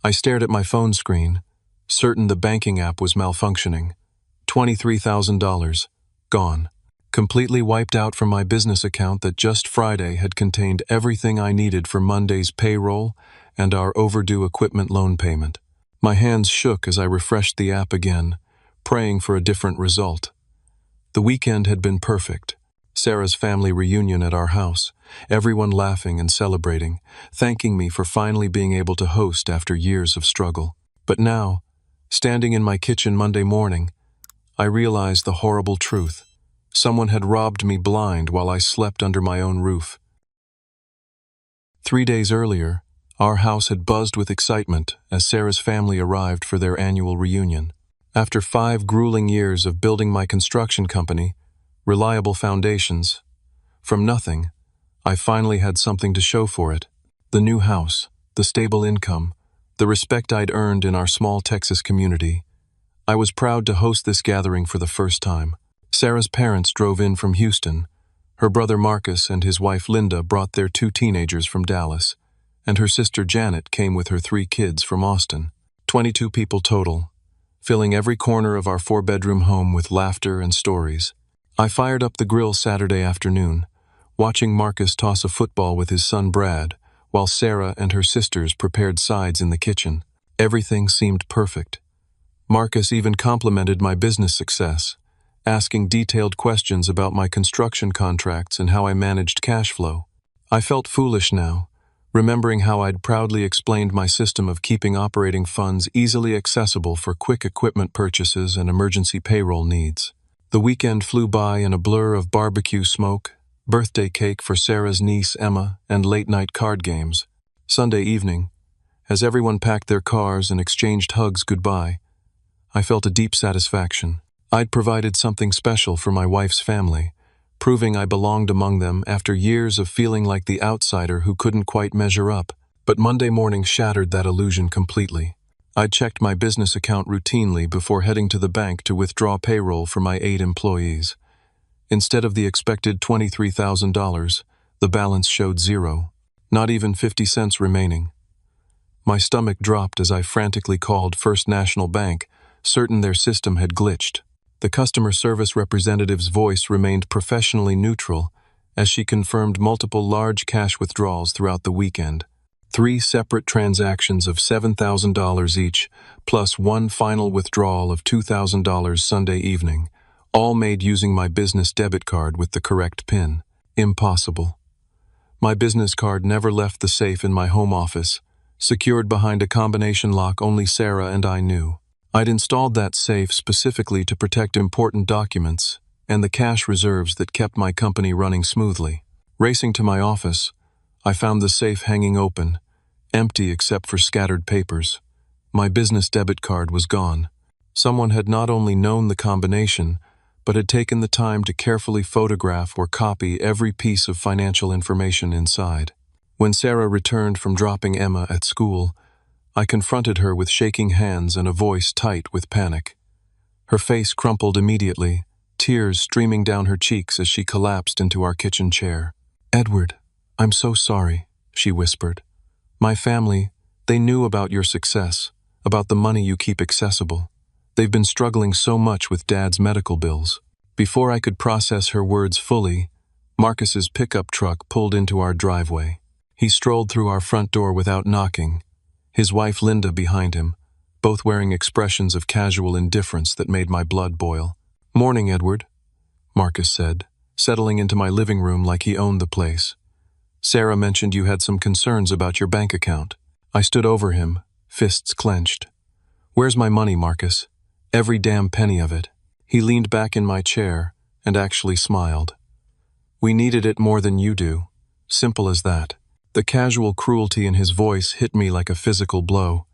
I stared at my phone screen, certain the banking app was malfunctioning. $23,000. Gone. Completely wiped out from my business account that just Friday had contained everything I needed for Monday's payroll and our overdue equipment loan payment. My hands shook as I refreshed the app again, praying for a different result. The weekend had been perfect. Sarah's family reunion at our house, everyone laughing and celebrating, thanking me for finally being able to host after years of struggle. But now, standing in my kitchen Monday morning, I realized the horrible truth. Someone had robbed me blind while I slept under my own roof. 3 days earlier, our house had buzzed with excitement as Sarah's family arrived for their annual reunion. After 5 grueling years of building my construction company, reliable foundations, from nothing, I finally had something to show for it. The new house, the stable income, the respect I'd earned in our small Texas community. I was proud to host this gathering for the first time. Sarah's parents drove in from Houston. Her brother Marcus and his wife Linda brought their 2 teenagers from Dallas, and her sister Janet came with her 3 kids from Austin. 22 people total, filling every corner of our 4-bedroom home with laughter and stories. I fired up the grill Saturday afternoon, watching Marcus toss a football with his son Brad, while Sarah and her sisters prepared sides in the kitchen. Everything seemed perfect. Marcus even complimented my business success, asking detailed questions about my construction contracts and how I managed cash flow. I felt foolish now, remembering how I'd proudly explained my system of keeping operating funds easily accessible for quick equipment purchases and emergency payroll needs. The weekend flew by in a blur of barbecue smoke, birthday cake for Sarah's niece Emma, and late-night card games. Sunday evening, as everyone packed their cars and exchanged hugs goodbye, I felt a deep satisfaction. I'd provided something special for my wife's family, proving I belonged among them after years of feeling like the outsider who couldn't quite measure up. But Monday morning shattered that illusion completely. I'd checked my business account routinely before heading to the bank to withdraw payroll for my 8 employees. Instead of the expected $23,000, the balance showed 0, not even 50 cents remaining. My stomach dropped as I frantically called First National Bank, certain their system had glitched. The customer service representative's voice remained professionally neutral as she confirmed multiple large cash withdrawals throughout the weekend. 3 separate transactions of $7,000 each, plus 1 final withdrawal of $2,000 Sunday evening, all made using my business debit card with the correct PIN. Impossible. My business card never left the safe in my home office, secured behind a combination lock only Sarah and I knew. I'd installed that safe specifically to protect important documents and the cash reserves that kept my company running smoothly. Racing to my office, I found the safe hanging open, empty except for scattered papers. My business debit card was gone. Someone had not only known the combination, but had taken the time to carefully photograph or copy every piece of financial information inside. When Sarah returned from dropping Emma at school, I confronted her with shaking hands and a voice tight with panic. Her face crumpled immediately, tears streaming down her cheeks as she collapsed into our kitchen chair. "Edward, I'm so sorry," she whispered. "My family, they knew about your success, about the money you keep accessible. They've been struggling so much with Dad's medical bills." Before I could process her words fully, Marcus's pickup truck pulled into our driveway. He strolled through our front door without knocking, his wife Linda behind him, both wearing expressions of casual indifference that made my blood boil. "Morning, Edward," Marcus said, settling into my living room like he owned the place. "Sarah mentioned you had some concerns about your bank account." I stood over him, fists clenched. "Where's my money, Marcus? Every damn penny of it." He leaned back in my chair and actually smiled. "We needed it more than you do. Simple as that." The casual cruelty in his voice hit me like a physical blow.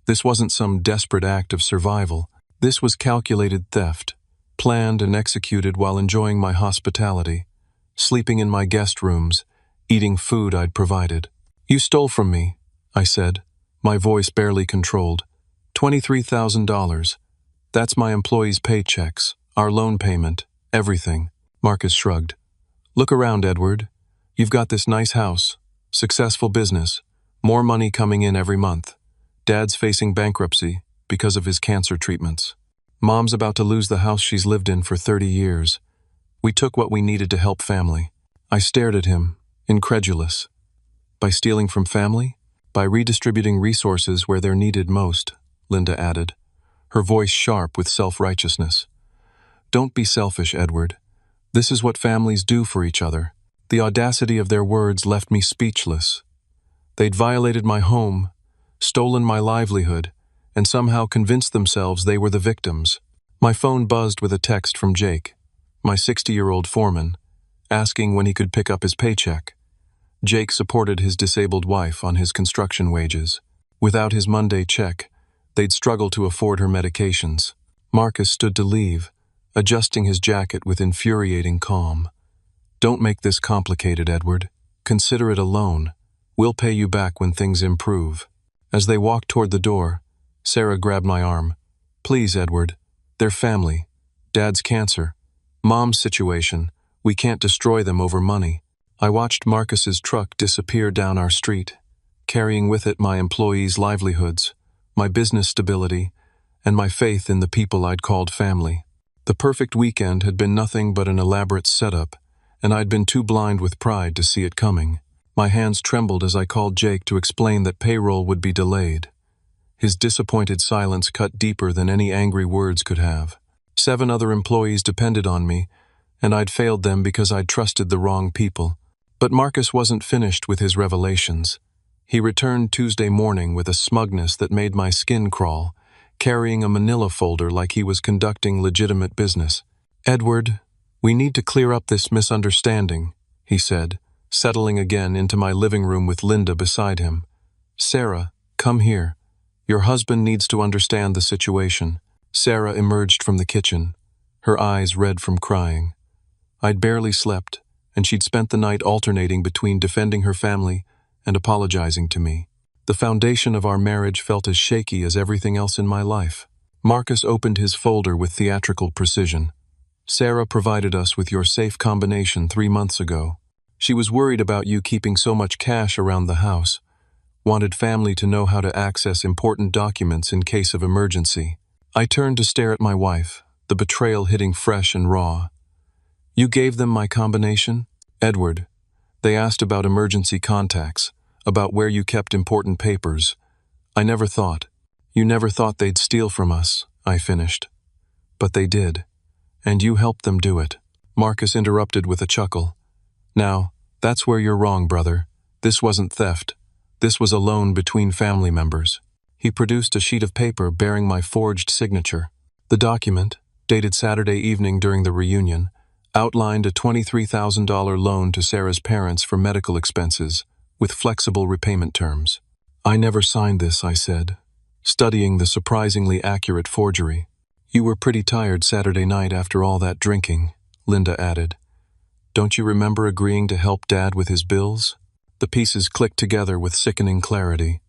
This wasn't some desperate act of survival. This was calculated theft, planned and executed while enjoying my hospitality, sleeping in my guest rooms, eating food I'd provided. "You stole from me," I said, my voice barely controlled. $23,000. That's my employees' paychecks, our loan payment, everything. Marcus shrugged. "Look around, Edward. You've got this nice house, successful business, more money coming in every month. Dad's facing bankruptcy because of his cancer treatments. Mom's about to lose the house she's lived in for 30 years. We took what we needed to help family. I stared at him, incredulous. By stealing from family? By redistributing resources where they're needed most, Linda added, her voice sharp with self-righteousness. Don't be selfish, Edward. This is what families do for each other. The audacity of their words left me speechless. They'd violated my home, stolen my livelihood, and somehow convinced themselves they were the victims. My phone buzzed with a text from Jake, my 60-year-old foreman, asking when he could pick up his paycheck. Jake supported his disabled wife on his construction wages. Without his Monday check, they'd struggle to afford her medications. Marcus stood to leave, adjusting his jacket with infuriating calm. Don't make this complicated, Edward. Consider it a loan. We'll pay you back when things improve. As they walked toward the door, Sarah grabbed my arm. Please, Edward. They're family. Dad's cancer. Mom's situation. We can't destroy them over money. I watched Marcus's truck disappear down our street, carrying with it my employees' livelihoods, my business stability, and my faith in the people I'd called family. The perfect weekend had been nothing but an elaborate setup, and I'd been too blind with pride to see it coming. My hands trembled as I called Jake to explain that payroll would be delayed. His disappointed silence cut deeper than any angry words could have. 7 other employees depended on me, and I'd failed them because I'd trusted the wrong people. But Marcus wasn't finished with his revelations. He returned Tuesday morning with a smugness that made my skin crawl, carrying a manila folder like he was conducting legitimate business. Edward, we need to clear up this misunderstanding, he said, settling again into my living room with Linda beside him. Sarah, come here. Your husband needs to understand the situation. Sarah emerged from the kitchen, her eyes red from crying. I'd barely slept, and she'd spent the night alternating between defending her family and apologizing to me. The foundation of our marriage felt as shaky as everything else in my life. Marcus opened his folder with theatrical precision. Sarah provided us with your safe combination 3 months ago. She was worried about you keeping so much cash around the house, wanted family to know how to access important documents in case of emergency. I turned to stare at my wife, the betrayal hitting fresh and raw. You gave them my combination? Edward, they asked about emergency contacts, about where you kept important papers. I never thought. You never thought they'd steal from us, I finished. But they did. And you helped them do it. Marcus interrupted with a chuckle. Now, that's where you're wrong, brother. This wasn't theft. This was a loan between family members. He produced a sheet of paper bearing my forged signature. The document, dated Saturday evening during the reunion, outlined a $23,000 loan to Sarah's parents for medical expenses, with flexible repayment terms. I never signed this, I said, studying the surprisingly accurate forgery. You were pretty tired Saturday night after all that drinking, Linda added. Don't you remember agreeing to help Dad with his bills? The pieces clicked together with sickening clarity.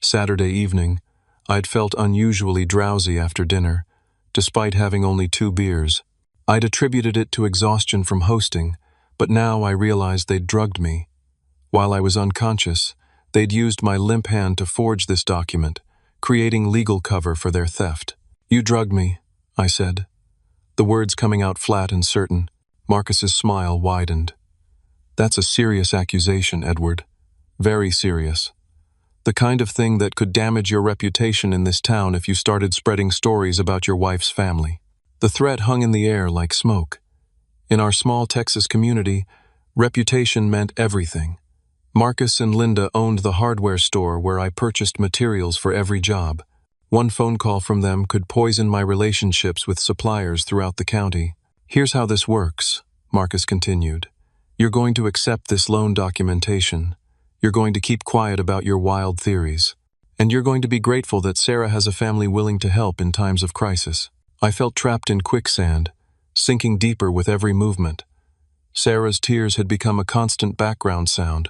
Saturday evening, I'd felt unusually drowsy after dinner, despite having only 2 beers. I'd attributed it to exhaustion from hosting, but now I realized they'd drugged me. While I was unconscious, they'd used my limp hand to forge this document, creating legal cover for their theft. You drugged me, I said. The words coming out flat and certain. Marcus's smile widened. That's a serious accusation, Edward. Very serious. The kind of thing that could damage your reputation in this town if you started spreading stories about your wife's family. The threat hung in the air like smoke. In our small Texas community, reputation meant everything. Marcus and Linda owned the hardware store where I purchased materials for every job. One phone call from them could poison my relationships with suppliers throughout the county. Here's how this works, Marcus continued. You're going to accept this loan documentation. You're going to keep quiet about your wild theories. And you're going to be grateful that Sarah has a family willing to help in times of crisis. I felt trapped in quicksand, sinking deeper with every movement. Sarah's tears had become a constant background sound,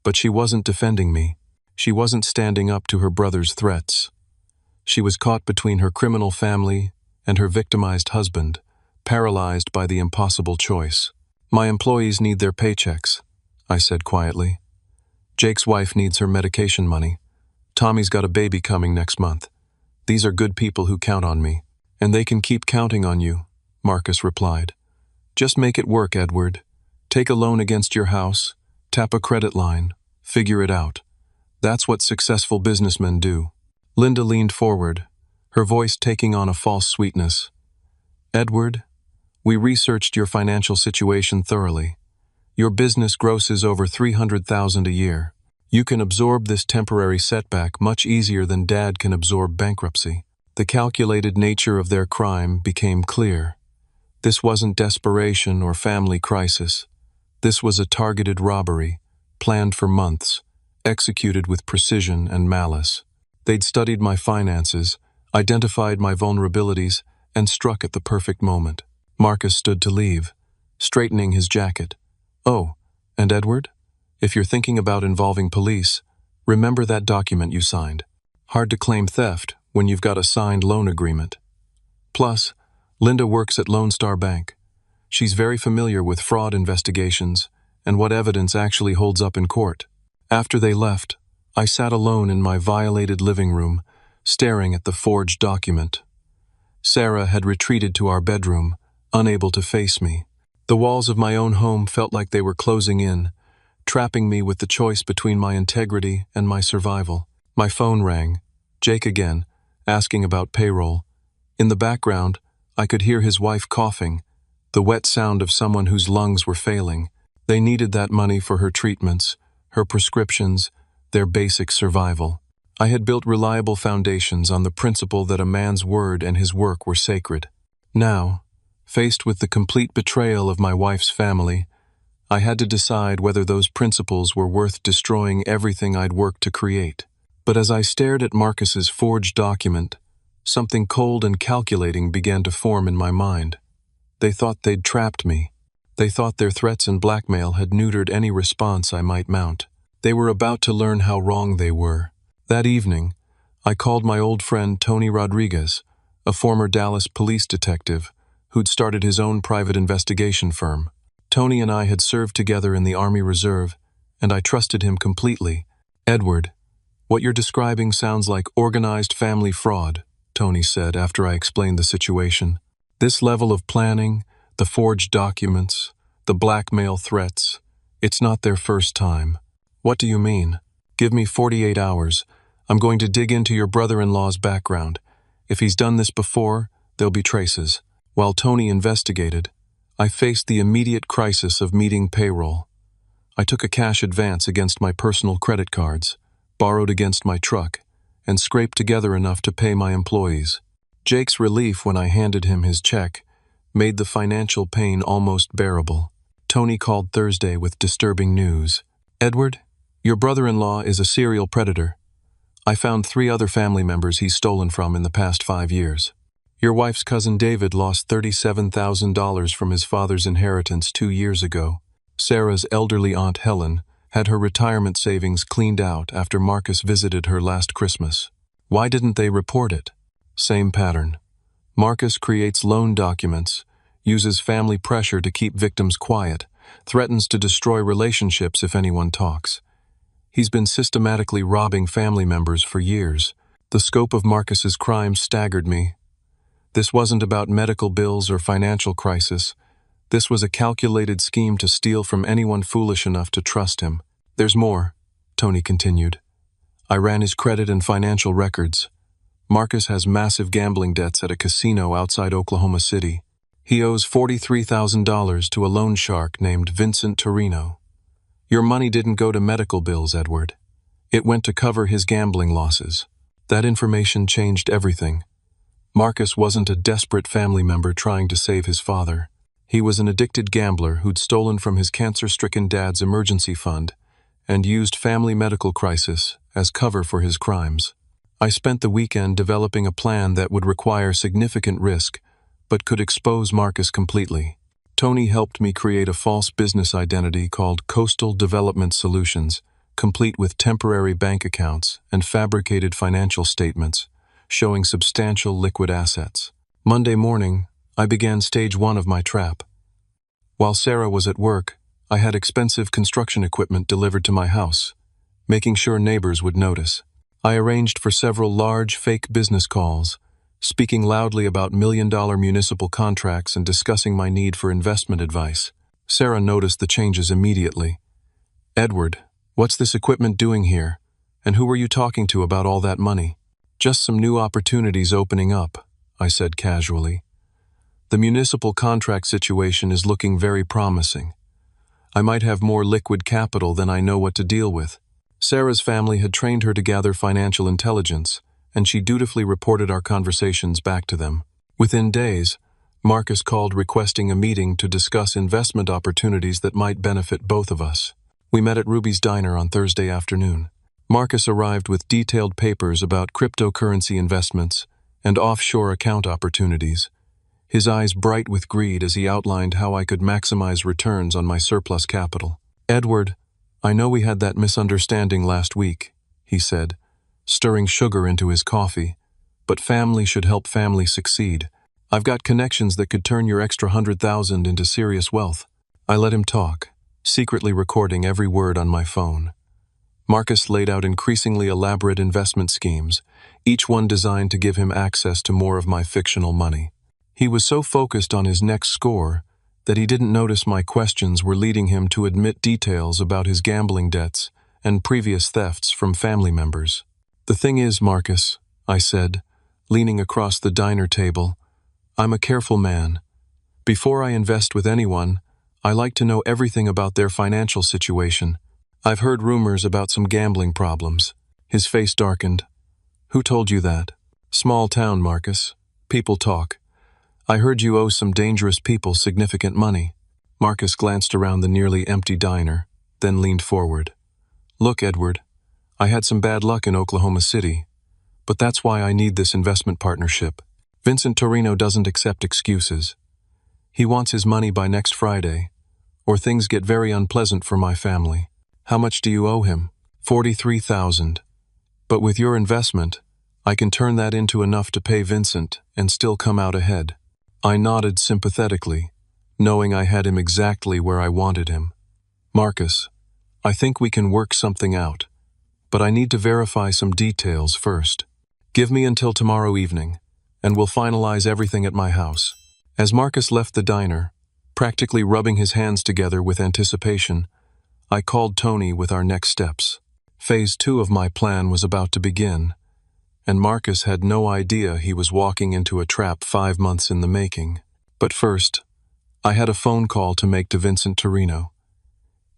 but she wasn't defending me. She wasn't standing up to her brother's threats. She was caught between her criminal family and her victimized husband, paralyzed by the impossible choice. My employees need their paychecks, I said quietly. Jake's wife needs her medication money. Tommy's got a baby coming next month. These are good people who count on me. And they can keep counting on you, Marcus replied. Just make it work, Edward. Take a loan against your house, tap a credit line, figure it out. That's what successful businessmen do. Linda leaned forward, her voice taking on a false sweetness. Edward, we researched your financial situation thoroughly. Your business grosses over $300,000 a year. You can absorb this temporary setback much easier than Dad can absorb bankruptcy. The calculated nature of their crime became clear. This wasn't desperation or family crisis. This was a targeted robbery, planned for months, executed with precision and malice. They'd studied my finances, identified my vulnerabilities, and struck at the perfect moment. Marcus stood to leave, straightening his jacket. Oh, and Edward? If you're thinking about involving police, remember that document you signed. Hard to claim theft when you've got a signed loan agreement. Plus, Linda works at Lone Star Bank. She's very familiar with fraud investigations and what evidence actually holds up in court. After they left, I sat alone in my violated living room, staring at the forged document. Sarah had retreated to our bedroom, unable to face me. The walls of my own home felt like they were closing in, trapping me with the choice between my integrity and my survival. My phone rang. Jake again, asking about payroll. In the background, I could hear his wife coughing, the wet sound of someone whose lungs were failing. They needed that money for her treatments, her prescriptions, their basic survival. I had built reliable foundations on the principle that a man's word and his work were sacred. Now, faced with the complete betrayal of my wife's family, I had to decide whether those principles were worth destroying everything I'd worked to create. But as I stared at Marcus's forged document, something cold and calculating began to form in my mind. They thought they'd trapped me. They thought their threats and blackmail had neutered any response I might mount. They were about to learn how wrong they were. That evening, I called my old friend Tony Rodriguez, a former Dallas police detective who'd started his own private investigation firm. Tony and I had served together in the Army Reserve, and I trusted him completely. Edward, what you're describing sounds like organized family fraud, Tony said after I explained the situation. This level of planning, the forged documents, the blackmail threats, it's not their first time. What do you mean? Give me 48 hours. I'm going to dig into your brother-in-law's background. If he's done this before, there'll be traces. While Tony investigated, I faced the immediate crisis of meeting payroll. I took a cash advance against my personal credit cards, borrowed against my truck, and scraped together enough to pay my employees. Jake's relief when I handed him his check made the financial pain almost bearable. Tony called Thursday with disturbing news. Edward, your brother-in-law is a serial predator. I found 3 other family members he's stolen from in the past 5 years. Your wife's cousin David lost $37,000 from his father's inheritance 2 years ago. Sarah's elderly Aunt Helen had her retirement savings cleaned out after Marcus visited her last Christmas. Why didn't they report it? Same pattern. Marcus creates loan documents, uses family pressure to keep victims quiet, threatens to destroy relationships if anyone talks. He's been systematically robbing family members for years. The scope of Marcus's crimes staggered me. This wasn't about medical bills or financial crisis. This was a calculated scheme to steal from anyone foolish enough to trust him. There's more, Tony continued. I ran his credit and financial records. Marcus has massive gambling debts at a casino outside Oklahoma City. He owes $43,000 to a loan shark named Vincent Torino. Your money didn't go to medical bills, Edward. It went to cover his gambling losses. That information changed everything. Marcus wasn't a desperate family member trying to save his father. He was an addicted gambler who'd stolen from his cancer-stricken dad's emergency fund and used family medical crisis as cover for his crimes. I spent the weekend developing a plan that would require significant risk, but could expose Marcus completely. Tony helped me create a false business identity called Coastal Development Solutions, complete with temporary bank accounts and fabricated financial statements, showing substantial liquid assets. Monday morning, I began stage 1 of my trap. While Sarah was at work, I had expensive construction equipment delivered to my house, making sure neighbors would notice. I arranged for several large, fake business calls, speaking loudly about million-dollar municipal contracts and discussing my need for investment advice. Sarah noticed the changes immediately. "Edward, what's this equipment doing here? And who were you talking to about all that money?" "Just some new opportunities opening up," I said casually. "The municipal contract situation is looking very promising. I might have more liquid capital than I know what to deal with." Sarah's family had trained her to gather financial intelligence, and she dutifully reported our conversations back to them. Within days, Marcus called requesting a meeting to discuss investment opportunities that might benefit both of us. We met at Ruby's Diner on Thursday afternoon. Marcus arrived with detailed papers about cryptocurrency investments and offshore account opportunities, his eyes bright with greed as he outlined how I could maximize returns on my surplus capital. "Edward, I know we had that misunderstanding last week," he said, stirring sugar into his coffee, "but family should help family succeed. I've got connections that could turn your extra 100,000 into serious wealth." I let him talk, secretly recording every word on my phone. Marcus laid out increasingly elaborate investment schemes, each one designed to give him access to more of my fictional money. He was so focused on his next score that he didn't notice my questions were leading him to admit details about his gambling debts and previous thefts from family members. "The thing is, Marcus," I said, leaning across the diner table, "I'm a careful man. Before I invest with anyone, I like to know everything about their financial situation. I've heard rumors about some gambling problems." His face darkened. "Who told you that?" "Small town, Marcus. People talk. I heard you owe some dangerous people significant money." Marcus glanced around the nearly empty diner, then leaned forward. "Look, Edward, I had some bad luck in Oklahoma City, but that's why I need this investment partnership. Vincent Torino doesn't accept excuses. He wants his money by next Friday, or things get very unpleasant for my family." "How much do you owe him?" $43,000. "But with your investment, I can turn that into enough to pay Vincent and still come out ahead." I nodded sympathetically, knowing I had him exactly where I wanted him. "Marcus, I think we can work something out, but I need to verify some details first. Give me until tomorrow evening, and we'll finalize everything at my house." As Marcus left the diner, practically rubbing his hands together with anticipation, I called Tony with our next steps. Phase 2 of my plan was about to begin, and Marcus had no idea he was walking into a trap 5 months in the making. But first, I had a phone call to make to Vincent Torino.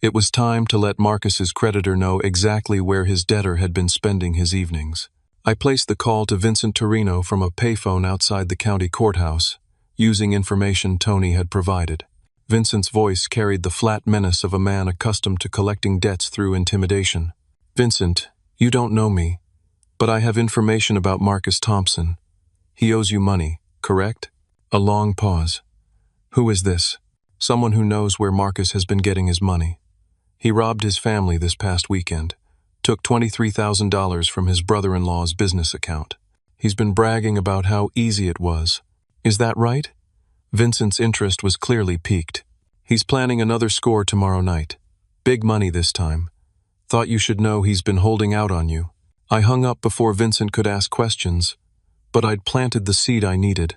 It was time to let Marcus's creditor know exactly where his debtor had been spending his evenings. I placed the call to Vincent Torino from a payphone outside the county courthouse, using information Tony had provided. Vincent's voice carried the flat menace of a man accustomed to collecting debts through intimidation. "Vincent, you don't know me, but I have information about Marcus Thompson. He owes you money, correct?" A long pause. "Who is this?" "Someone who knows where Marcus has been getting his money. He robbed his family this past weekend, took $23,000 from his brother-in-law's business account. He's been bragging about how easy it was. Is that right?" Vincent's interest was clearly piqued. "He's planning another score tomorrow night. Big money this time. Thought you should know he's been holding out on you." I hung up before Vincent could ask questions, but I'd planted the seed I needed.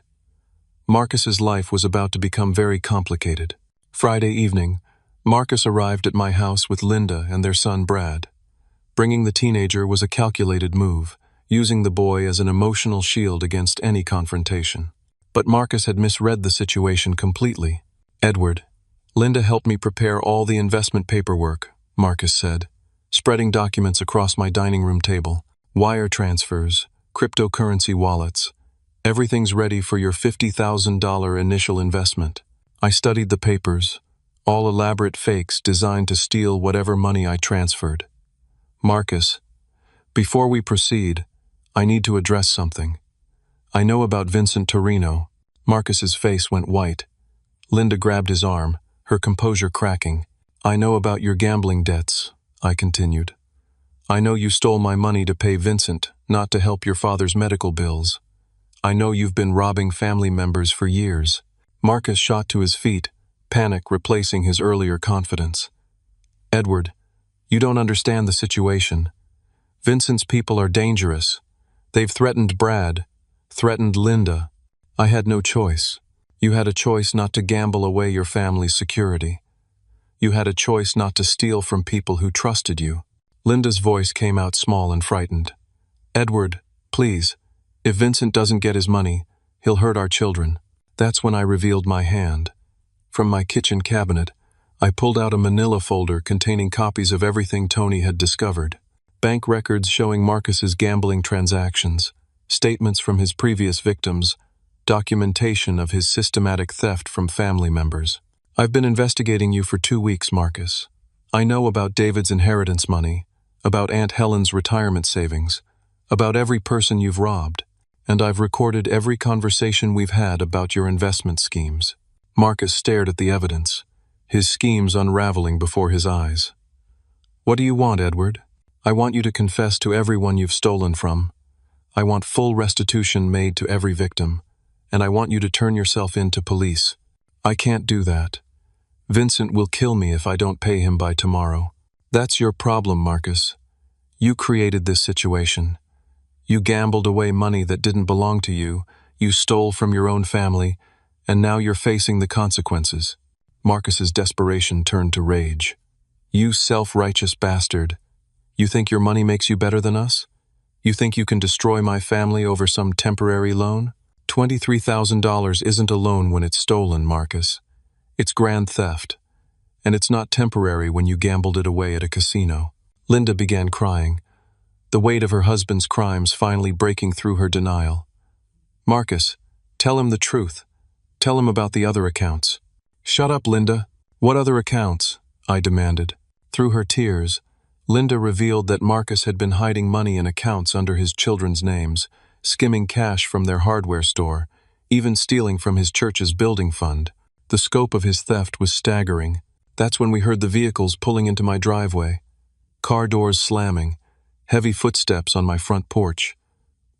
Marcus's life was about to become very complicated. Friday evening, Marcus arrived at my house with Linda and their son Brad. Bringing the teenager was a calculated move, using the boy as an emotional shield against any confrontation. But Marcus had misread the situation completely. "Edward, Linda helped me prepare all the investment paperwork," Marcus said, spreading documents across my dining room table. "Wire transfers, cryptocurrency wallets. Everything's ready for your $50,000 initial investment." I studied the papers, all elaborate fakes designed to steal whatever money I transferred. "Marcus, before we proceed, I need to address something. I know about Vincent Torino." Marcus's face went white. Linda grabbed his arm, her composure cracking. "I know about your gambling debts," I continued. "I know you stole my money to pay Vincent, not to help your father's medical bills. I know you've been robbing family members for years." Marcus shot to his feet, panic replacing his earlier confidence. "Edward, you don't understand the situation. Vincent's people are dangerous. They've threatened Brad, threatened Linda. I had no choice. You had a choice not to gamble away your family's security. You had a choice not to steal from people who trusted you. Linda's voice came out small and frightened. Edward, please, if Vincent doesn't get his money, he'll hurt our children. That's when I revealed my hand. From my kitchen cabinet, I pulled out a manila folder containing copies of everything Tony had discovered. Bank records showing Marcus's gambling transactions, statements from his previous victims, documentation of his systematic theft from family members. I've been investigating you for 2 weeks, Marcus. I know about David's inheritance money, about Aunt Helen's retirement savings, about every person you've robbed, and I've recorded every conversation we've had about your investment schemes. Marcus stared at the evidence, his schemes unraveling before his eyes. What do you want, Edward? I want you to confess to everyone you've stolen from. I want full restitution made to every victim, and I want you to turn yourself in to police. I can't do that. Vincent will kill me if I don't pay him by tomorrow. That's your problem, Marcus. You created this situation. You gambled away money that didn't belong to you, you stole from your own family, and now you're facing the consequences. Marcus's desperation turned to rage. You self-righteous bastard. You think your money makes you better than us? You think you can destroy my family over some temporary loan? $23,000 isn't a loan when it's stolen, Marcus. It's grand theft. And it's not temporary when you gambled it away at a casino. Linda began crying, the weight of her husband's crimes finally breaking through her denial. Marcus, tell him the truth. Tell him about the other accounts. Shut up, Linda. What other accounts? I demanded. Through her tears, Linda revealed that Marcus had been hiding money in accounts under his children's names, skimming cash from their hardware store, even stealing from his church's building fund. The scope of his theft was staggering. That's when we heard the vehicles pulling into my driveway. Car doors slamming, heavy footsteps on my front porch.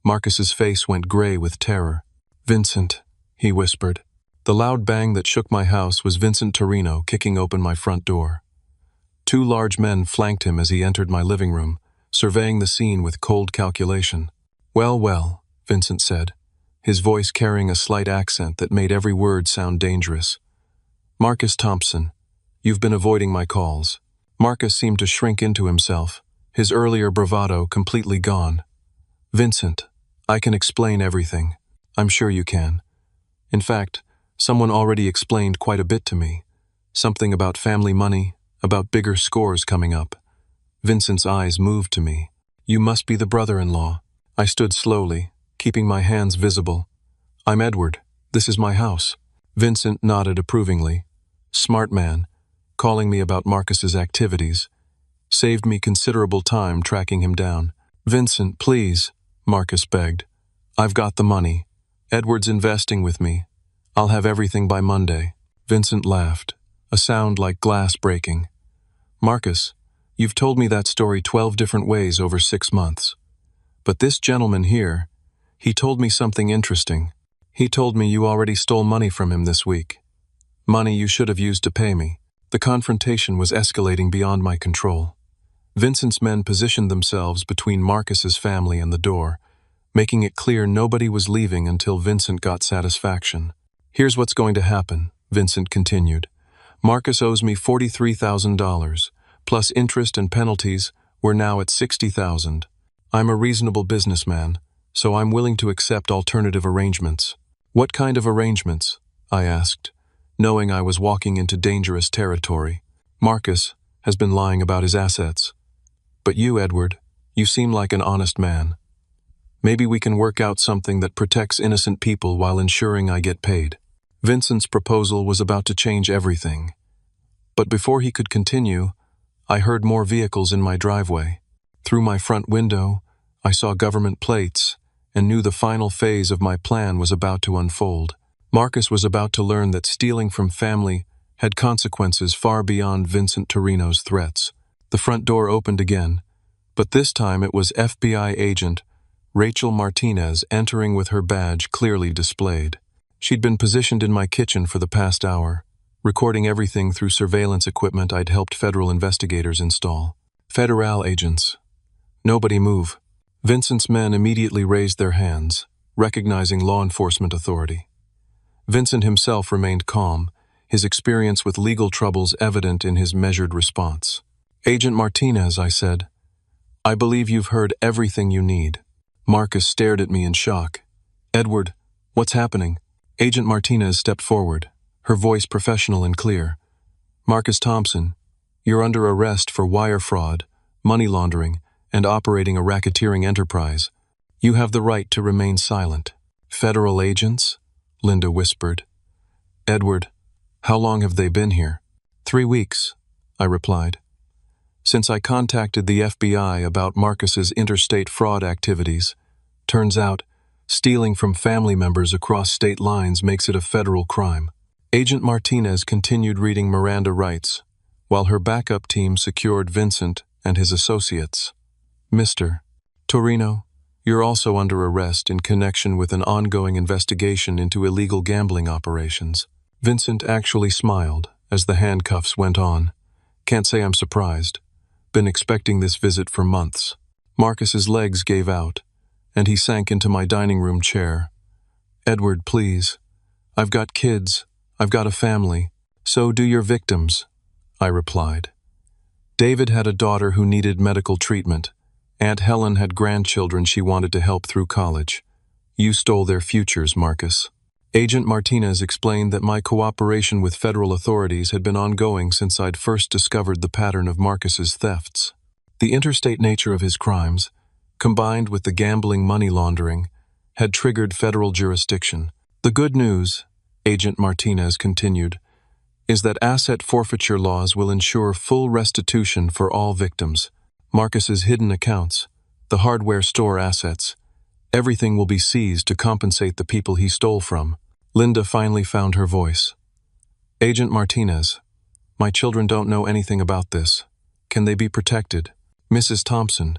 Marcus's face went gray with terror. Vincent, he whispered. The loud bang that shook my house was Vincent Torino kicking open my front door. 2 large men flanked him as he entered my living room, surveying the scene with cold calculation. Well, well, Vincent said, his voice carrying a slight accent that made every word sound dangerous. Marcus Thompson, you've been avoiding my calls. Marcus seemed to shrink into himself, his earlier bravado completely gone. Vincent, I can explain everything. I'm sure you can. In fact, someone already explained quite a bit to me. Something about family money, about bigger scores coming up. Vincent's eyes moved to me. You must be the brother-in-law. I stood slowly, keeping my hands visible. I'm Edward. This is my house. Vincent nodded approvingly. Smart man, calling me about Marcus's activities. Saved me considerable time tracking him down. Vincent, please, Marcus begged. I've got the money. Edward's investing with me. I'll have everything by Monday. Vincent laughed, a sound like glass breaking. Marcus, you've told me that story 12 different ways over 6 months. But this gentleman here, he told me something interesting. He told me you already stole money from him this week. Money you should have used to pay me. The confrontation was escalating beyond my control. Vincent's men positioned themselves between Marcus's family and the door, making it clear nobody was leaving until Vincent got satisfaction. Here's what's going to happen, Vincent continued. Marcus owes me $43,000, plus interest and penalties. We're now at $60,000. I'm a reasonable businessman, so I'm willing to accept alternative arrangements. What kind of arrangements? I asked, knowing I was walking into dangerous territory. Marcus has been lying about his assets. But you, Edward, you seem like an honest man. Maybe we can work out something that protects innocent people while ensuring I get paid. Vincent's proposal was about to change everything. But before he could continue, I heard more vehicles in my driveway. Through my front window, I saw government plates and knew the final phase of my plan was about to unfold. Marcus was about to learn that stealing from family had consequences far beyond Vincent Torino's threats. The front door opened again, but this time it was FBI agent Rachel Martinez entering with her badge clearly displayed. She'd been positioned in my kitchen for the past hour, recording everything through surveillance equipment I'd helped federal investigators install. Federal agents. Nobody move. Vincent's men immediately raised their hands, recognizing law enforcement authority. Vincent himself remained calm, his experience with legal troubles evident in his measured response. "Agent Martinez," I said, "I believe you've heard everything you need." Marcus stared at me in shock. "Edward, what's happening?" Agent Martinez stepped forward, her voice professional and clear. "Marcus Thompson, you're under arrest for wire fraud, money laundering, and operating a racketeering enterprise. You have the right to remain silent." "Federal agents?" Linda whispered. "Edward, how long have they been here?" 3 weeks, I replied. "Since I contacted the FBI about Marcus's interstate fraud activities. Turns out, stealing from family members across state lines makes it a federal crime." Agent Martinez continued reading Miranda rights, while her backup team secured Vincent and his associates. "Mr. Torino, you're also under arrest in connection with an ongoing investigation into illegal gambling operations." Vincent actually smiled as the handcuffs went on. "Can't say I'm surprised. Been expecting this visit for months." Marcus's legs gave out, and he sank into my dining room chair. "Edward, please. I've got kids. I've got a family. So do your victims," I replied. "David had a daughter who needed medical treatment. Aunt Helen had grandchildren she wanted to help through college. You stole their futures, Marcus." Agent Martinez explained that my cooperation with federal authorities had been ongoing since I'd first discovered the pattern of Marcus's thefts. The interstate nature of his crimes, combined with the gambling money laundering, had triggered federal jurisdiction. "The good news," Agent Martinez continued, "is that asset forfeiture laws will ensure full restitution for all victims. Marcus's hidden accounts, the hardware store assets, everything will be seized to compensate the people he stole from." Linda finally found her voice. "Agent Martinez, my children don't know anything about this. Can they be protected?" "Mrs. Thompson,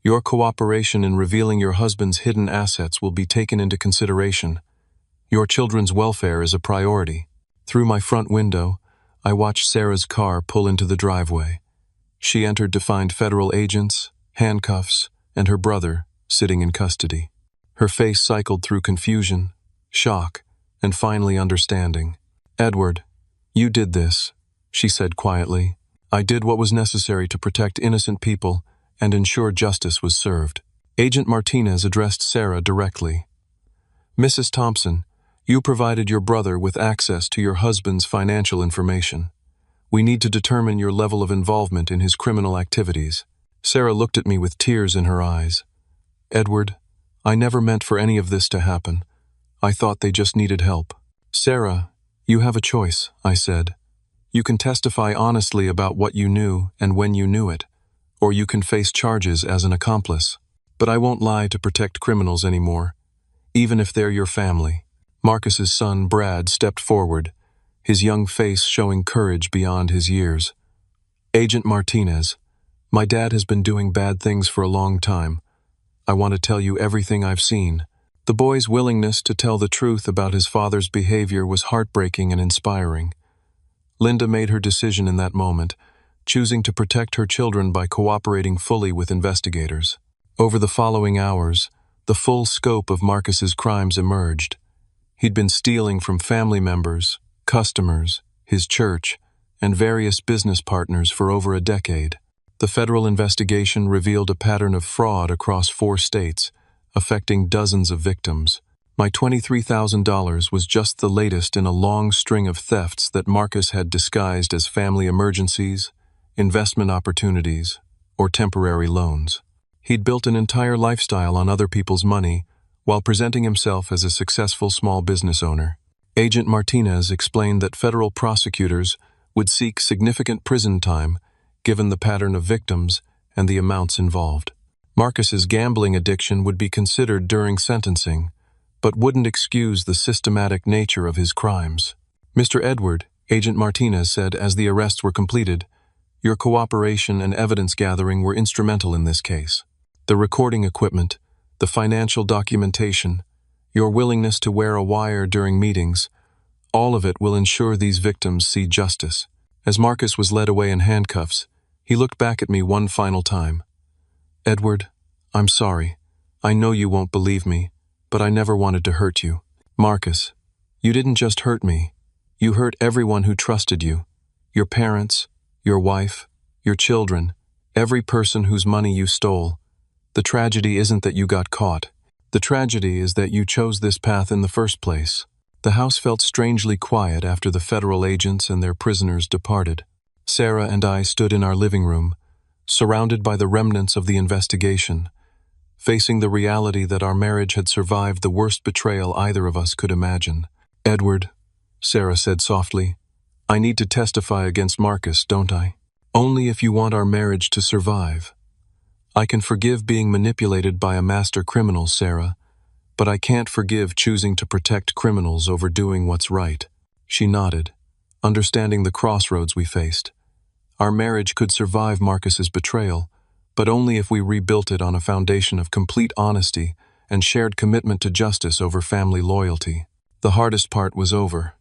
your cooperation in revealing your husband's hidden assets will be taken into consideration. Your children's welfare is a priority." Through my front window, I watched Sarah's car pull into the driveway. She entered to find federal agents, handcuffs, and her brother sitting in custody. Her face cycled through confusion, shock, and finally understanding. "Edward, you did this," she said quietly. "I did what was necessary to protect innocent people and ensure justice was served." Agent Martinez addressed Sarah directly. "Mrs. Thompson, you provided your brother with access to your husband's financial information. We need to determine your level of involvement in his criminal activities." Sarah looked at me with tears in her eyes. "Edward, I never meant for any of this to happen. I thought they just needed help." "Sarah, you have a choice," I said. "You can testify honestly about what you knew and when you knew it, or you can face charges as an accomplice. But I won't lie to protect criminals anymore, even if they're your family." Marcus's son, Brad, stepped forward, his young face showing courage beyond his years. "Agent Martinez, my dad has been doing bad things for a long time. I want to tell you everything I've seen." The boy's willingness to tell the truth about his father's behavior was heartbreaking and inspiring. Linda made her decision in that moment, choosing to protect her children by cooperating fully with investigators. Over the following hours, the full scope of Marcus's crimes emerged. He'd been stealing from family members, customers, his church, and various business partners for over a decade. The federal investigation revealed a pattern of fraud across 4 states, affecting dozens of victims. My $23,000 was just the latest in a long string of thefts that Marcus had disguised as family emergencies, investment opportunities, or temporary loans. He'd built an entire lifestyle on other people's money while presenting himself as a successful small business owner. Agent Martinez explained that federal prosecutors would seek significant prison time given the pattern of victims and the amounts involved. Marcus's gambling addiction would be considered during sentencing, but wouldn't excuse the systematic nature of his crimes. "Mr. Edward," Agent Martinez said as the arrests were completed, "your cooperation and evidence gathering were instrumental in this case. The recording equipment, the financial documentation, your willingness to wear a wire during meetings, all of it will ensure these victims see justice." As Marcus was led away in handcuffs, he looked back at me one final time. Edward, I'm sorry. I know you won't believe me, but I never wanted to hurt you. Marcus, you didn't just hurt me. You hurt everyone who trusted you. Your parents, your wife, your children, every person whose money you stole. The tragedy isn't that you got caught. The tragedy is that you chose this path in the first place. The house felt strangely quiet after the federal agents and their prisoners departed. Sarah and I stood in our living room, surrounded by the remnants of the investigation, facing the reality that our marriage had survived the worst betrayal either of us could imagine. Edward, Sarah said softly, I need to testify against Marcus, don't I? Only if you want our marriage to survive. I can forgive being manipulated by a master criminal, Sarah, but I can't forgive choosing to protect criminals over doing what's right. She nodded, understanding the crossroads we faced. Our marriage could survive Marcus's betrayal, but only if we rebuilt it on a foundation of complete honesty and shared commitment to justice over family loyalty. The hardest part was over.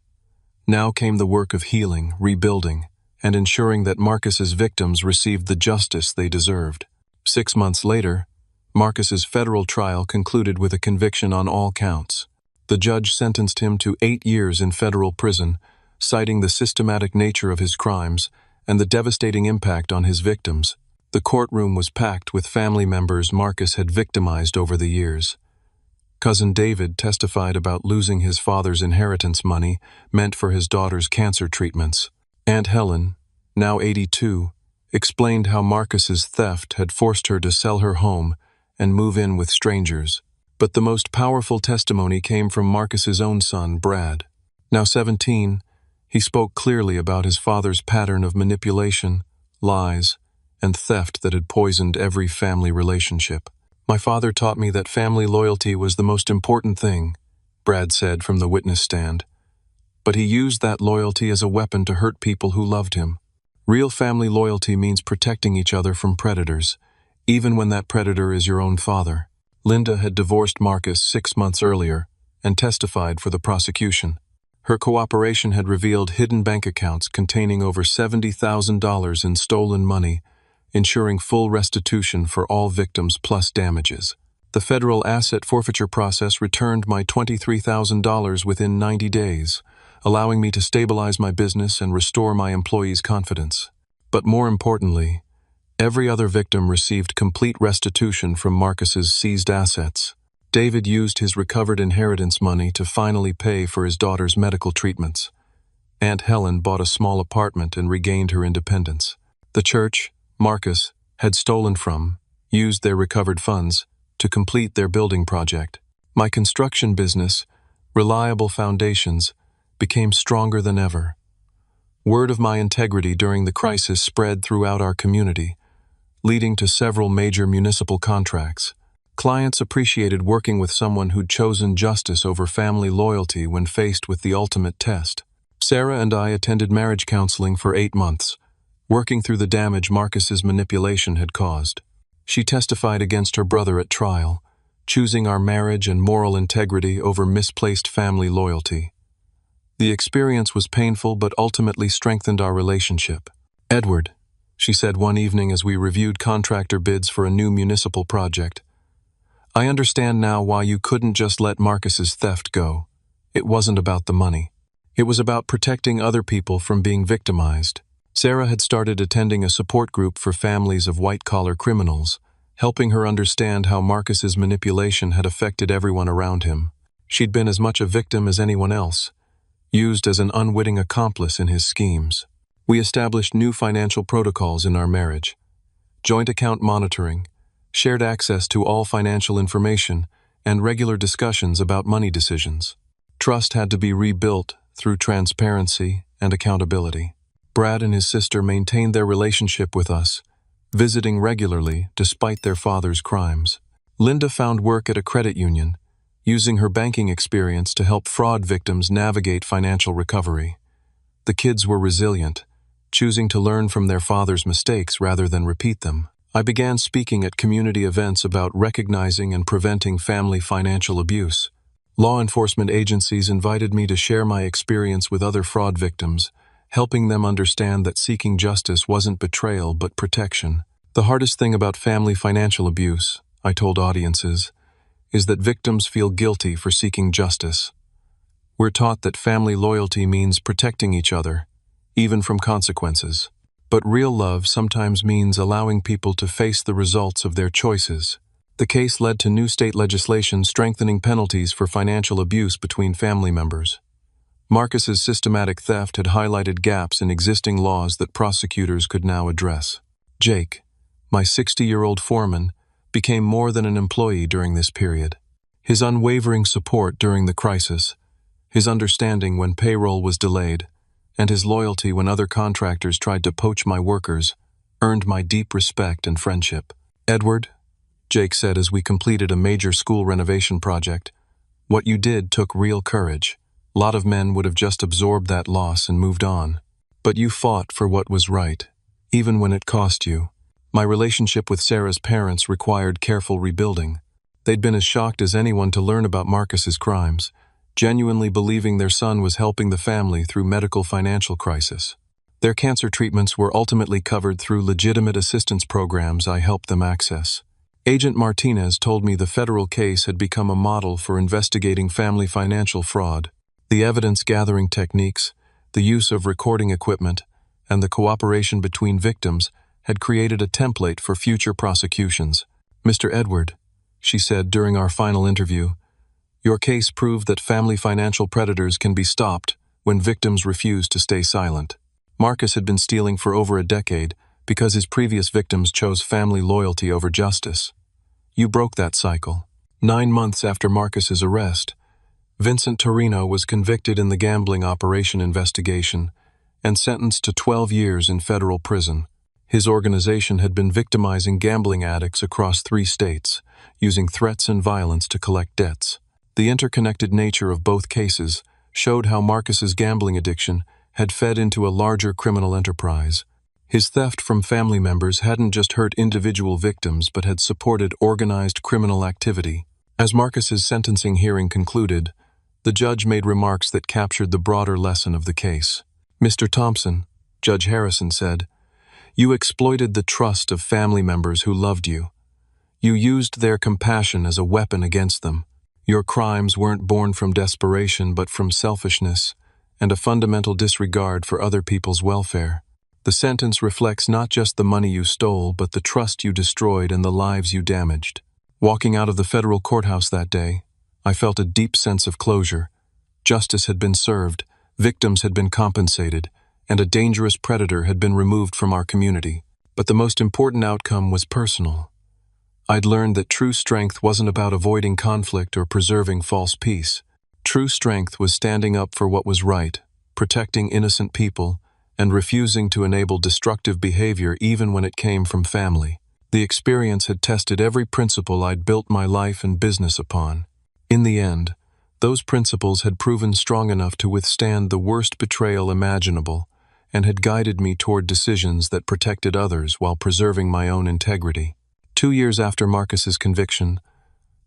Now came the work of healing, rebuilding, and ensuring that Marcus's victims received the justice they deserved. 6 months later, Marcus's federal trial concluded with a conviction on all counts. The judge sentenced him to 8 years in federal prison, citing the systematic nature of his crimes and the devastating impact on his victims. The courtroom was packed with family members Marcus had victimized over the years. Cousin David testified about losing his father's inheritance money meant for his daughter's cancer treatments. Aunt Helen, now 82, explained how Marcus's theft had forced her to sell her home and move in with strangers. But the most powerful testimony came from Marcus's own son, Brad. Now 17, he spoke clearly about his father's pattern of manipulation, lies, and theft that had poisoned every family relationship. My father taught me that family loyalty was the most important thing, Brad said from the witness stand. But he used that loyalty as a weapon to hurt people who loved him. Real family loyalty means protecting each other from predators, even when that predator is your own father. Linda had divorced Marcus 6 months earlier and testified for the prosecution. Her cooperation had revealed hidden bank accounts containing over $70,000 in stolen money, ensuring full restitution for all victims plus damages. The federal asset forfeiture process returned my $23,000 within 90 days, allowing me to stabilize my business and restore my employees' confidence. But more importantly, every other victim received complete restitution from Marcus's seized assets. David used his recovered inheritance money to finally pay for his daughter's medical treatments. Aunt Helen bought a small apartment and regained her independence. The church Marcus had stolen from used their recovered funds to complete their building project. My construction business, Reliable Foundations, became stronger than ever. Word of my integrity during the crisis spread throughout our community, leading to several major municipal contracts. Clients appreciated working with someone who'd chosen justice over family loyalty when faced with the ultimate test. Sarah and I attended marriage counseling for 8 months, working through the damage Marcus's manipulation had caused. She testified against her brother at trial, choosing our marriage and moral integrity over misplaced family loyalty. The experience was painful but ultimately strengthened our relationship. Edward, she said one evening as we reviewed contractor bids for a new municipal project, I understand now why you couldn't just let Marcus's theft go. It wasn't about the money. It was about protecting other people from being victimized. Sarah had started attending a support group for families of white-collar criminals, helping her understand how Marcus's manipulation had affected everyone around him. She'd been as much a victim as anyone else, used as an unwitting accomplice in his schemes. We established new financial protocols in our marriage: joint account monitoring, shared access to all financial information, and regular discussions about money decisions. Trust had to be rebuilt through transparency and accountability. Brad and his sister maintained their relationship with us, visiting regularly despite their father's crimes. Linda found work at a credit union, using her banking experience to help fraud victims navigate financial recovery. The kids were resilient, choosing to learn from their father's mistakes rather than repeat them. I began speaking at community events about recognizing and preventing family financial abuse. Law enforcement agencies invited me to share my experience with other fraud victims, helping them understand that seeking justice wasn't betrayal but protection. The hardest thing about family financial abuse, I told audiences, is that victims feel guilty for seeking justice. We're taught that family loyalty means protecting each other, even from consequences. But real love sometimes means allowing people to face the results of their choices. The case led to new state legislation strengthening penalties for financial abuse between family members. Marcus's systematic theft had highlighted gaps in existing laws that prosecutors could now address. Jake, my 60-year-old foreman, became more than an employee during this period. His unwavering support during the crisis, his understanding when payroll was delayed, and his loyalty when other contractors tried to poach my workers, earned my deep respect and friendship. "Edward," Jake said as we completed a major school renovation project, "what you did took real courage. A lot of men would have just absorbed that loss and moved on. But you fought for what was right, even when it cost you." My relationship with Sarah's parents required careful rebuilding. They'd been as shocked as anyone to learn about Marcus's crimes, genuinely believing their son was helping the family through medical financial crisis. Their cancer treatments were ultimately covered through legitimate assistance programs I helped them access. Agent Martinez told me the federal case had become a model for investigating family financial fraud. The evidence-gathering techniques, the use of recording equipment, and the cooperation between victims had created a template for future prosecutions. "Mr. Edward," she said during our final interview, "your case proved that family financial predators can be stopped when victims refuse to stay silent." Marcus had been stealing for over a decade because his previous victims chose family loyalty over justice. You broke that cycle. 9 months after Marcus's arrest, Vincent Torino was convicted in the gambling operation investigation and sentenced to 12 years in federal prison. His organization had been victimizing gambling addicts across 3 states, using threats and violence to collect debts. The interconnected nature of both cases showed how Marcus's gambling addiction had fed into a larger criminal enterprise. His theft from family members hadn't just hurt individual victims but had supported organized criminal activity. As Marcus's sentencing hearing concluded, the judge made remarks that captured the broader lesson of the case. "Mr. Thompson," Judge Harrison said, "you exploited the trust of family members who loved you. You used their compassion as a weapon against them. Your crimes weren't born from desperation but from selfishness and a fundamental disregard for other people's welfare. The sentence reflects not just the money you stole but the trust you destroyed and the lives you damaged." Walking out of the federal courthouse that day, I felt a deep sense of closure. Justice had been served, victims had been compensated, and a dangerous predator had been removed from our community. But the most important outcome was personal. I'd learned that true strength wasn't about avoiding conflict or preserving false peace. True strength was standing up for what was right, protecting innocent people, and refusing to enable destructive behavior even when it came from family. The experience had tested every principle I'd built my life and business upon. In the end, those principles had proven strong enough to withstand the worst betrayal imaginable, and had guided me toward decisions that protected others while preserving my own integrity. 2 years after Marcus's conviction,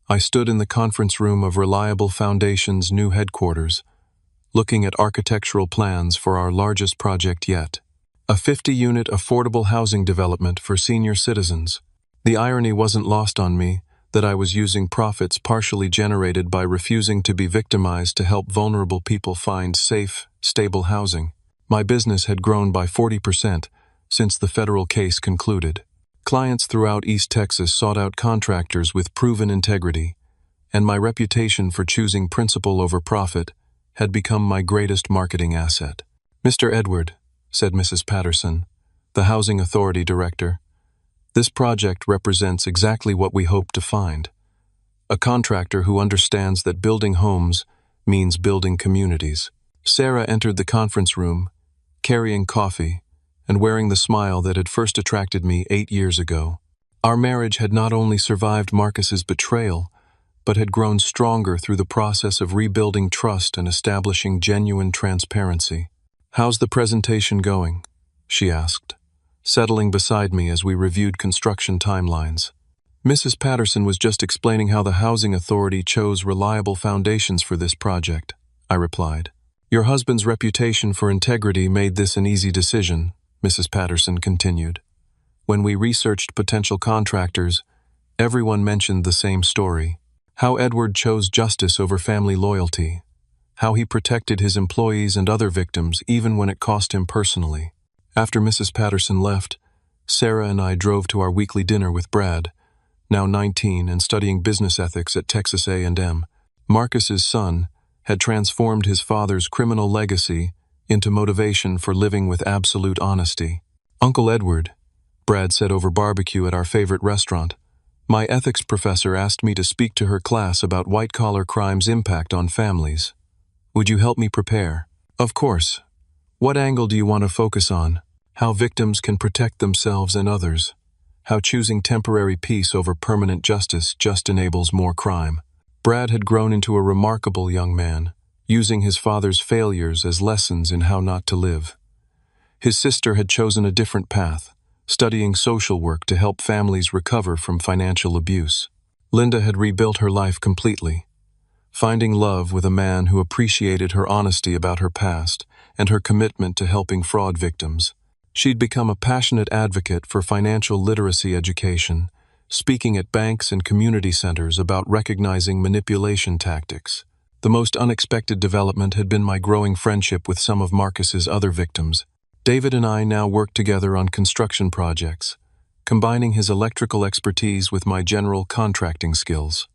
I stood in the conference room of Reliable Foundation's new headquarters, looking at architectural plans for our largest project yet, a 50-unit affordable housing development for senior citizens. The irony wasn't lost on me that I was using profits partially generated by refusing to be victimized to help vulnerable people find safe, stable housing. My business had grown by 40% since the federal case concluded. Clients throughout East Texas sought out contractors with proven integrity, and my reputation for choosing principle over profit had become my greatest marketing asset. "Mr. Edward," said Mrs. Patterson, the Housing Authority Director, "this project represents exactly what we hope to find. A contractor who understands that building homes means building communities." Sarah entered the conference room, carrying coffee and wearing the smile that had first attracted me 8 years ago. Our marriage had not only survived Marcus's betrayal, but had grown stronger through the process of rebuilding trust and establishing genuine transparency. "How's the presentation going?" she asked, settling beside me as we reviewed construction timelines. "Mrs. Patterson was just explaining how the Housing Authority chose Reliable Foundations for this project," I replied. "Your husband's reputation for integrity made this an easy decision," Mrs. Patterson continued. When we researched potential contractors, everyone mentioned the same story. How Edward chose justice over family loyalty. How he protected his employees and other victims even when it cost him personally. After Mrs. Patterson left, Sarah and I drove to our weekly dinner with Brad, now 19 and studying business ethics at Texas A&M. Marcus's son had transformed his father's criminal legacy into motivation for living with absolute honesty. "Uncle Edward," Brad said over barbecue at our favorite restaurant, "my ethics professor asked me to speak to her class about white-collar crime's impact on families. Would you help me prepare?" "Of course. What angle do you want to focus on? How victims can protect themselves and others. How choosing temporary peace over permanent justice just enables more crime." Brad had grown into a remarkable young man, using his father's failures as lessons in how not to live. His sister had chosen a different path, studying social work to help families recover from financial abuse. Linda had rebuilt her life completely, finding love with a man who appreciated her honesty about her past and her commitment to helping fraud victims. She'd become a passionate advocate for financial literacy education, speaking at banks and community centers about recognizing manipulation tactics. The most unexpected development had been my growing friendship with some of Marcus's other victims. David and I now work together on construction projects, combining his electrical expertise with my general contracting skills.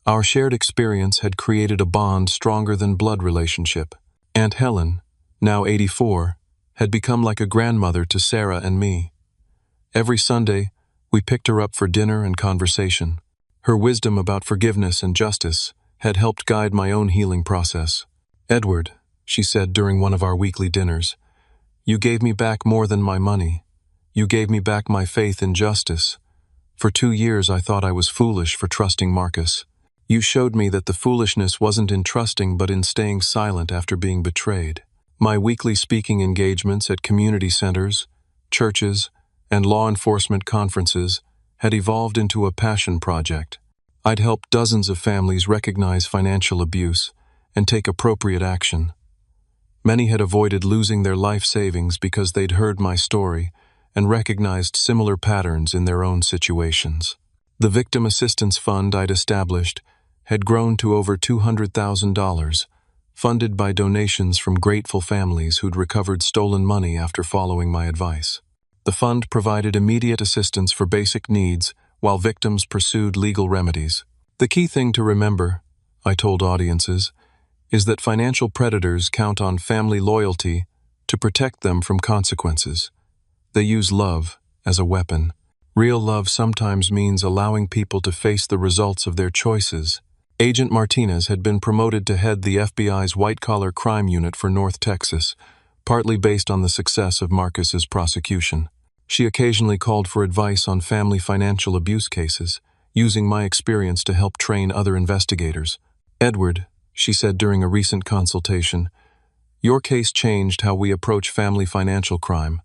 Our shared experience had created a bond stronger than blood relationship. Aunt Helen, now 84, had become like a grandmother to Sarah and me. Every Sunday, we picked her up for dinner and conversation. Her wisdom about forgiveness and justice had helped guide my own healing process. "Edward," she said during one of our weekly dinners, "you gave me back more than my money. You gave me back my faith in justice. For 2 years I thought I was foolish for trusting Marcus. You showed me that the foolishness wasn't in trusting but in staying silent after being betrayed." My weekly speaking engagements at community centers, churches, and law enforcement conferences had evolved into a passion project. I'd helped dozens of families recognize financial abuse and take appropriate action. Many had avoided losing their life savings because they'd heard my story and recognized similar patterns in their own situations. The Victim Assistance Fund I'd established had grown to over $200,000, funded by donations from grateful families who'd recovered stolen money after following my advice. The fund provided immediate assistance for basic needs while victims pursued legal remedies. "The key thing to remember," I told audiences, "is that financial predators count on family loyalty to protect them from consequences. They use love as a weapon. Real love sometimes means allowing people to face the results of their choices." Agent Martinez had been promoted to head the FBI's white-collar crime unit for North Texas, partly based on the success of Marcus's prosecution. She occasionally called for advice on family financial abuse cases, using my experience to help train other investigators. "Edward," she said during a recent consultation, "your case changed how we approach family financial crime.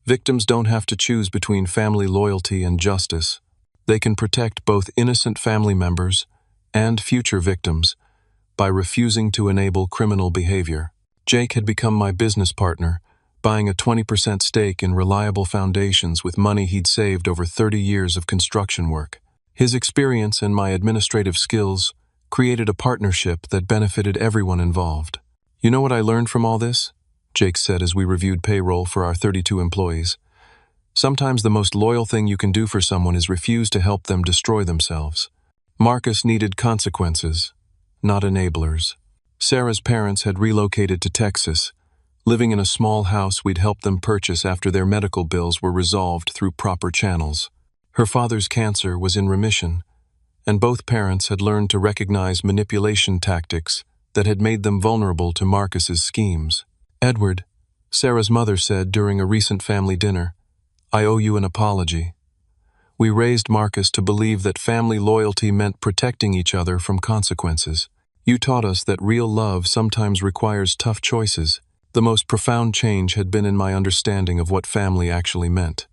Victims don't have to choose between family loyalty and justice. They can protect both innocent family members and future victims by refusing to enable criminal behavior." Jake had become my business partner, buying a 20% stake in Reliable Foundations with money he'd saved over 30 years of construction work. His experience and my administrative skills created a partnership that benefited everyone involved. "You know what I learned from all this?" Jake said as we reviewed payroll for our 32 employees. "Sometimes the most loyal thing you can do for someone is refuse to help them destroy themselves." Marcus needed consequences, not enablers. Sarah's parents had relocated to Texas, living in a small house we'd helped them purchase after their medical bills were resolved through proper channels. Her father's cancer was in remission, and both parents had learned to recognize manipulation tactics that had made them vulnerable to Marcus's schemes. "Edward," Sarah's mother said during a recent family dinner, "I owe you an apology. We raised Marcus to believe that family loyalty meant protecting each other from consequences. You taught us that real love sometimes requires tough choices." The most profound change had been in my understanding of what family actually meant.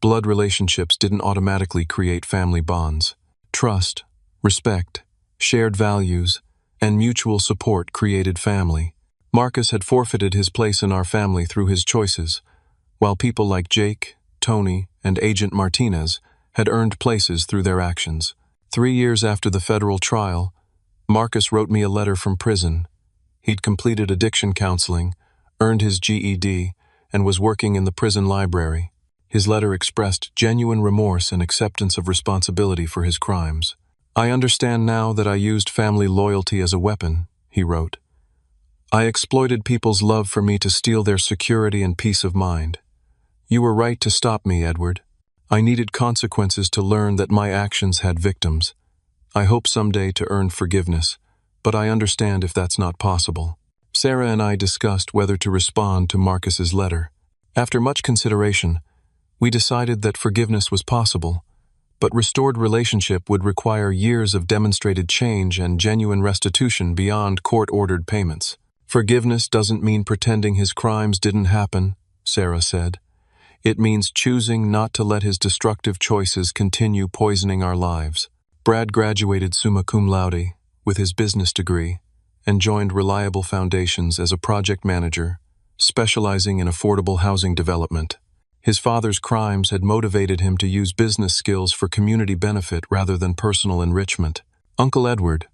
Blood relationships didn't automatically create family bonds. Trust, respect, shared values, and mutual support created family. Marcus had forfeited his place in our family through his choices, while people like Jake, Tony and Agent Martinez had earned places through their actions. 3 years after the federal trial, Marcus wrote me a letter from prison. He'd completed addiction counseling, earned his GED, and was working in the prison library. His letter expressed genuine remorse and acceptance of responsibility for his crimes. "I understand now that I used family loyalty as a weapon," he wrote. "I exploited people's love for me to steal their security and peace of mind. You were right to stop me, Edward. I needed consequences to learn that my actions had victims. I hope someday to earn forgiveness, but I understand if that's not possible." Sarah and I discussed whether to respond to Marcus's letter. After much consideration, we decided that forgiveness was possible, but restored relationship would require years of demonstrated change and genuine restitution beyond court-ordered payments. "Forgiveness doesn't mean pretending his crimes didn't happen," Sarah said. "It means choosing not to let his destructive choices continue poisoning our lives." Brad graduated summa cum laude with his business degree and joined Reliable Foundations as a project manager, specializing in affordable housing development. His father's crimes had motivated him to use business skills for community benefit rather than personal enrichment. "Uncle Edward,"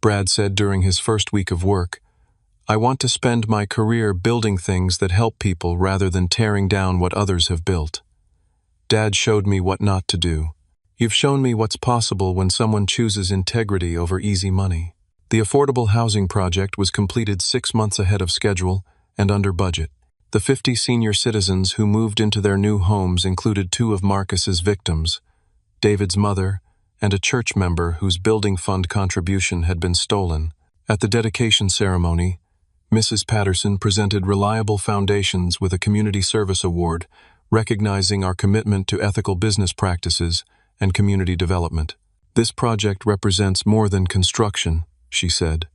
Brad said during his first week of work, "I want to spend my career building things that help people rather than tearing down what others have built. Dad showed me what not to do. You've shown me what's possible when someone chooses integrity over easy money." The affordable housing project was completed 6 months ahead of schedule and under budget. The 50 senior citizens who moved into their new homes included 2 of Marcus's victims, David's mother and a church member whose building fund contribution had been stolen. At the dedication ceremony, Mrs. Patterson presented Reliable Foundations with a Community Service Award, recognizing our commitment to ethical business practices and community development. "This project represents more than construction," she said.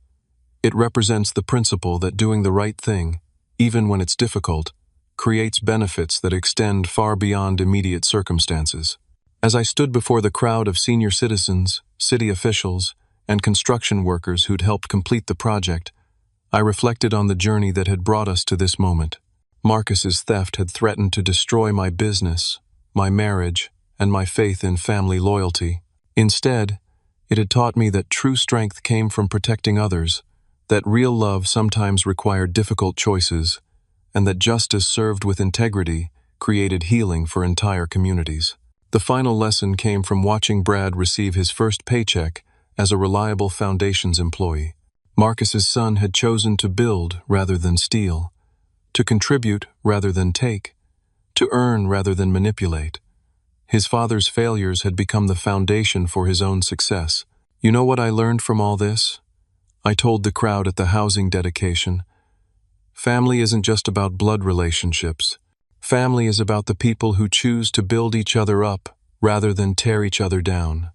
"It represents the principle that doing the right thing, even when it's difficult, creates benefits that extend far beyond immediate circumstances." As I stood before the crowd of senior citizens, city officials, and construction workers who'd helped complete the project, I reflected on the journey that had brought us to this moment. Marcus's theft had threatened to destroy my business, my marriage, and my faith in family loyalty. Instead, it had taught me that true strength came from protecting others, that real love sometimes required difficult choices, and that justice served with integrity created healing for entire communities. The final lesson came from watching Brad receive his first paycheck as a Reliable Foundations employee. Marcus's son had chosen to build rather than steal, to contribute rather than take, to earn rather than manipulate. His father's failures had become the foundation for his own success. "You know what I learned from all this?" I told the crowd at the housing dedication. "Family isn't just about blood relationships. Family is about the people who choose to build each other up rather than tear each other down.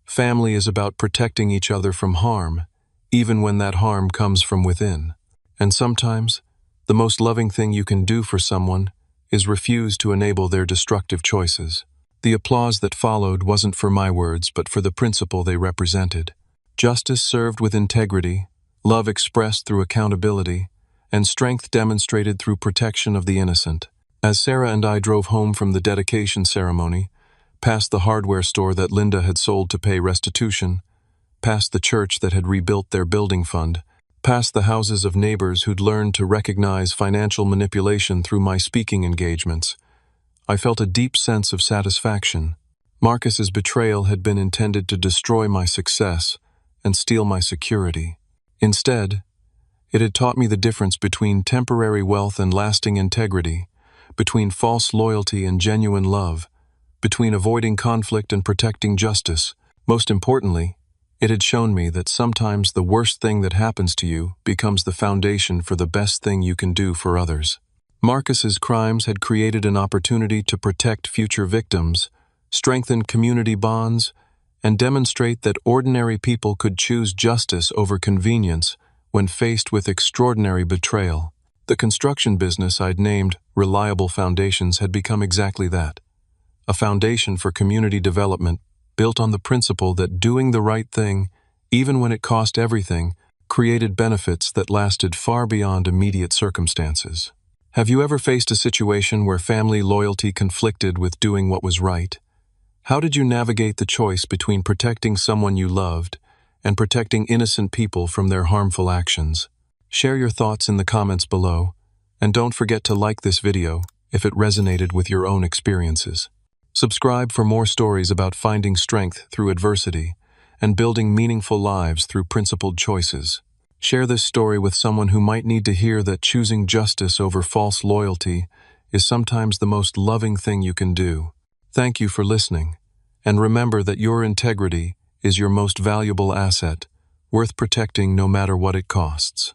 Family is about protecting each other from harm, even when that harm comes from within. And sometimes, the most loving thing you can do for someone is refuse to enable their destructive choices." The applause that followed wasn't for my words, but for the principle they represented. Justice served with integrity, love expressed through accountability, and strength demonstrated through protection of the innocent. As Sarah and I drove home from the dedication ceremony, past the hardware store that Linda had sold to pay restitution, past the church that had rebuilt their building fund, past the houses of neighbors who'd learned to recognize financial manipulation through my speaking engagements, I felt a deep sense of satisfaction. Marcus's betrayal had been intended to destroy my success and steal my security. Instead, it had taught me the difference between temporary wealth and lasting integrity, between false loyalty and genuine love, between avoiding conflict and protecting justice. Most importantly, it had shown me that sometimes the worst thing that happens to you becomes the foundation for the best thing you can do for others. Marcus's crimes had created an opportunity to protect future victims, strengthen community bonds, and demonstrate that ordinary people could choose justice over convenience when faced with extraordinary betrayal. The construction business I'd named Reliable Foundations had become exactly that, a foundation for community development built on the principle that doing the right thing, even when it cost everything, created benefits that lasted far beyond immediate circumstances. Have you ever faced a situation where family loyalty conflicted with doing what was right? How did you navigate the choice between protecting someone you loved and protecting innocent people from their harmful actions? Share your thoughts in the comments below, and don't forget to like this video if it resonated with your own experiences. Subscribe for more stories about finding strength through adversity and building meaningful lives through principled choices. Share this story with someone who might need to hear that choosing justice over false loyalty is sometimes the most loving thing you can do. Thank you for listening, and remember that your integrity is your most valuable asset, worth protecting no matter what it costs.